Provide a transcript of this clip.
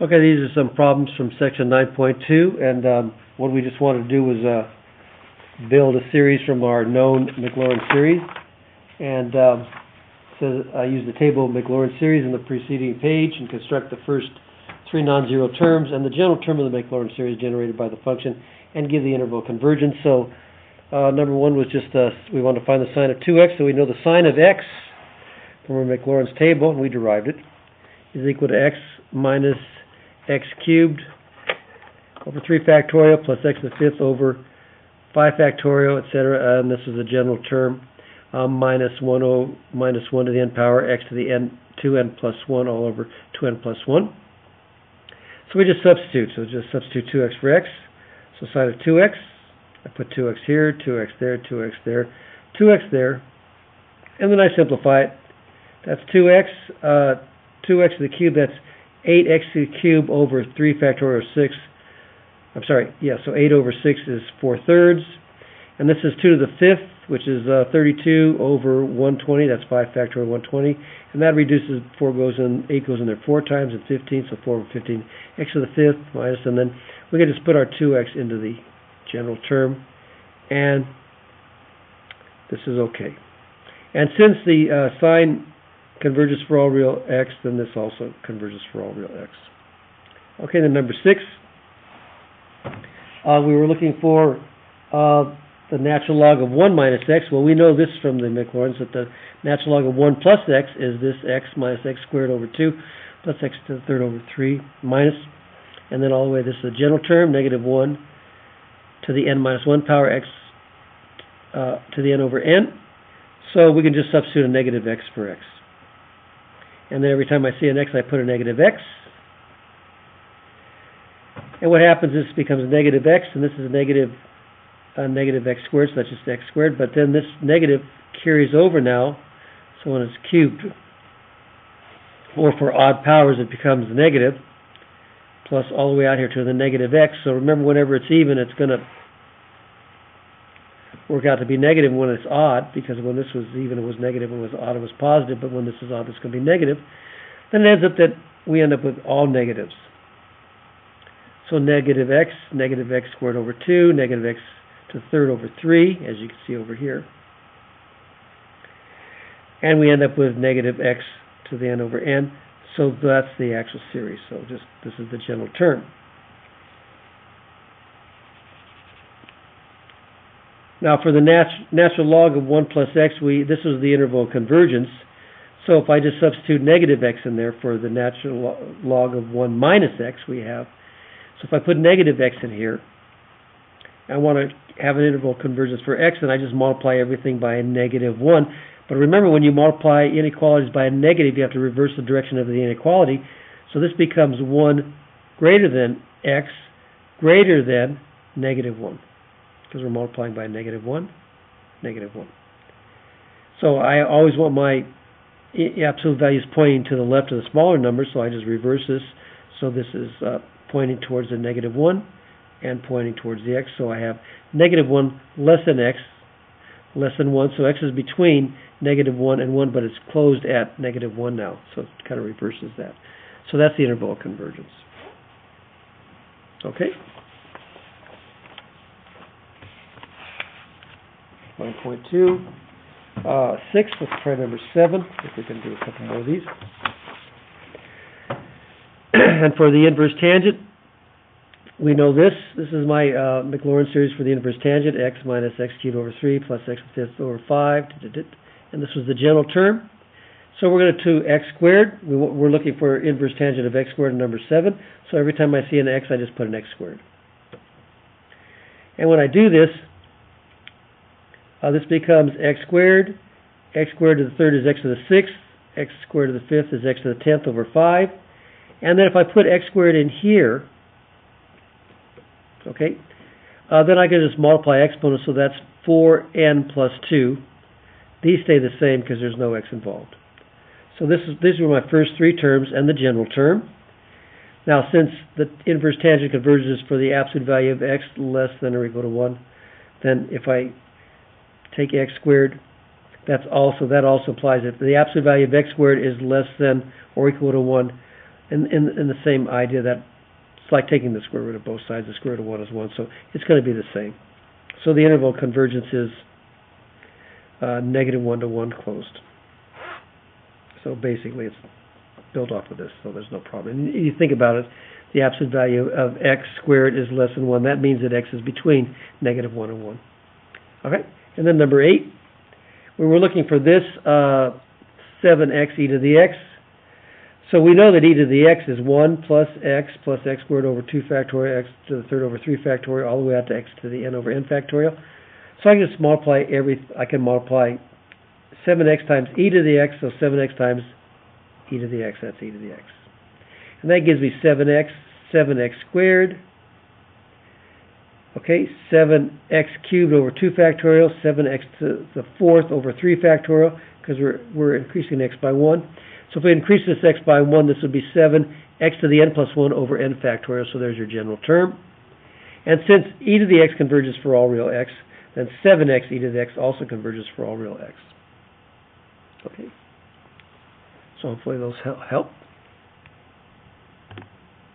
Okay, these are some problems from section 9.2, and what we just wanted to do was build a series from our known Maclaurin series. And so I use the table of Maclaurin series in the preceding page and construct the first three non-zero terms and the general term of the Maclaurin series generated by the function and give the interval convergence. So number one was just we want to find the sine of 2x, so we know the sine of x from our Maclaurin's table, and we derived it, is equal to x minus x cubed over 3 factorial plus x to the fifth over 5 factorial, etc. And this is the general term, minus 1 to the n power x to the n 2n plus 1 all over 2n plus 1. So we just substitute. So just substitute 2x for x. So sine of 2x, I put 2x here, 2x there, 2x there, 2x there, and then I simplify it. That's 2x to the cube, that's 8x to the cube over 3 factorial 6. I'm sorry, yeah, so 8 over 6 is 4/3. And this is 2 to the fifth, which is 32 over 120. That's 5 factorial 120. And that reduces, 8 goes in there 4 times, and 15, so 4 over 15. X to the fifth minus, and then we can just put our 2x into the general term. And this is okay. And since the sine converges for all real x, then this also converges for all real x. Okay, then number 6. We were looking for the natural log of 1 minus x. Well, we know this from the Maclaurins, that the natural log of 1 plus x is this x minus x squared over 2 plus x to the third over 3 minus, and then all the way, this is a general term, negative 1 to the n minus 1 power x to the n over n. So we can just substitute a negative x for x. And then every time I see an x, I put a negative x. And what happens is this becomes negative x, and this is a negative x squared, so that's just x squared. But then this negative carries over now, so when it's cubed, or for odd powers, it becomes negative, plus all the way out here to the negative x. So remember, whenever it's even, it's going to work out to be negative when it's odd, because when this was even, it was negative, when it was odd, it was positive, but when this is odd, it's going to be negative. Then it ends up that we end up with all negatives. So negative x squared over 2, negative x to the third over 3, as you can see over here. And we end up with negative x to the n over n. So that's the actual series. So just this is the general term. Now for the natural log of 1 plus x, this was the interval of convergence. So if I just substitute negative x in there for the natural log of 1 minus x, we have. So if I put negative x in here, I want to have an interval of convergence for x, and I just multiply everything by a negative 1. But remember, when you multiply inequalities by a negative, you have to reverse the direction of the inequality. So this becomes 1 greater than x greater than negative 1. Because we're multiplying by negative 1, negative 1. So I always want my absolute values pointing to the left of the smaller number, so I just reverse this. So this is pointing towards the negative 1 and pointing towards the x. So I have negative 1 less than x, less than 1. So x is between negative 1 and 1, but it's closed at negative 1 now. So it kind of reverses that. So that's the interval of convergence. Okay. 1.2, 6, let's try number 7, if we can do a couple more of these. And for the inverse tangent, we know this. This is my Maclaurin series for the inverse tangent, x minus x cubed over 3 plus x to the fifth over 5, and this was the general term. So we're going to x squared. We're looking for inverse tangent of x squared in number 7. So every time I see an x, I just put an x squared. And when I do this, this becomes x squared to the third is x to the sixth, x squared to the fifth is x to the 10th over 5. And then if I put x squared in here, okay, then I can just multiply exponents, so that's 4n plus 2. These stay the same because there's no x involved. So these were my first 3 terms and the general term. Now, since the inverse tangent converges for the absolute value of x less than or equal to 1, then if I take x squared, that also applies. If the absolute value of x squared is less than or equal to 1, And the same idea that it's like taking the square root of both sides. The square root of 1 is 1, so it's going to be the same. So the interval convergence is negative 1 to 1 closed. So basically it's built off of this, so there's no problem. And you think about it, the absolute value of x squared is less than 1. That means that x is between negative 1 and 1. Okay, and then number 8, we were looking for this 7x e to the x. So we know that e to the x is 1 plus x squared over 2 factorial, x to the third over 3 factorial, all the way out to x to the n over n factorial. So I can just multiply I can multiply 7x times e to the x, so 7x times e to the x, that's e to the x. And that gives me 7x squared, okay, 7x cubed over 2 factorial, 7x to the fourth over 3 factorial, because we're increasing x by 1. So if we increase this x by 1, this would be 7x to the n plus 1 over n factorial, so there's your general term. And since e to the x converges for all real x, then 7x e to the x also converges for all real x. Okay. So hopefully those help.